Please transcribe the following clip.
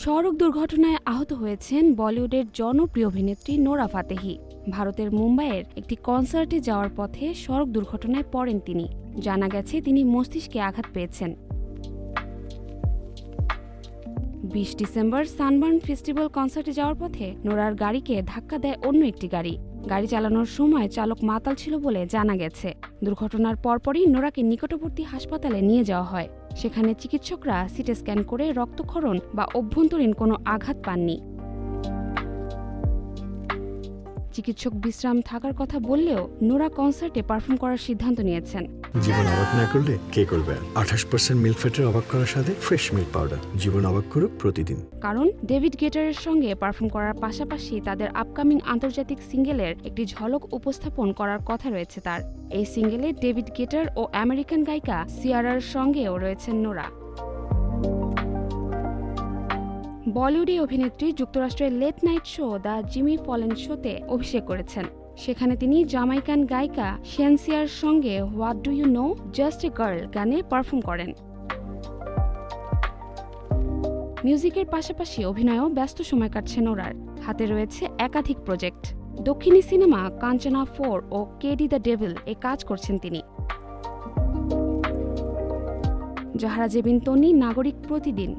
সড়ক দুর্ঘটনায় আহত হয়েছেন বলিউডের জনপ্রিয় অভিনেত্রী নোরা ফাতেহি। ভারতের মুম্বাইয়ের একটি কনসার্টে যাওয়ার পথে সড়ক দুর্ঘটনায় পড়েন তিনি। জানা গেছে তিনি মস্তিষ্কে আঘাত পেয়েছেন। ২০ ডিসেম্বর সানবার্ন ফেস্টিভ্যাল কনসার্টে যাওয়ার পথে নোরার গাড়িকে ধাক্কা দেয় অন্য একটি গাড়ি। গাড়ি চালানোর সময় চালক মাতাল ছিল বলে জানা গেছে। দুর্ঘটনার পরপরই নোরাকে নিকটবর্তী হাসপাতালে নিয়ে যাওয়া হয়। সেখানে চিকিৎসকরা সিটি স্ক্যান করে রক্তক্ষরণ বা অভ্যন্তরীণ কোনো আঘাত পাননি। চিকিৎসক বিশ্রাম থাকার কথা বললেও নোরা কনসার্টে পারফর্ম করার সিদ্ধান্ত নিয়েছেন। জীবন অবাক না করলে কে করবে? 28% মিল্ক ফ্যাটের অবাক করার সাথে ফ্রেশ মিল্ক পাউডার। জীবন অবাক করুক প্রতিদিন। কারণ ডেভিড গেটারের সঙ্গে পারফর্ম করার পাশাপাশি তাদের আপকামিং আন্তর্জাতিক সিঙ্গেলের একটি ঝলক উপস্থাপন করার কথা রয়েছে তার। এই সিঙ্গেলে ডেভিড গেটার ও আমেরিকান গায়িকা সিয়ারার সঙ্গেও রয়েছেন নোরা। বলিউডি অভিনেত্রী যুক্তরাষ্ট্রের late night show the Jimmy Fallon শোতে অভিষেক করেছেন। সেখানে তিনি জামাইকান গায়িকা শেনসিয়ার সঙ্গে what do you know just a girl গানে পারফর্ম করেন। মিউজিকের পাশাপাশি অভিনয়েও ব্যস্ত সময় কাটছে নোরার। হাতে রয়েছে একাধিক প্রজেক্ট। দক্ষিণী সিনেমা কাঞ্চনা 4 ও কেডি দ্য ডেভিল এ কাজ করছেন তিনি। জাহরা জেবিন তনি, নাগরিক প্রতিদিন।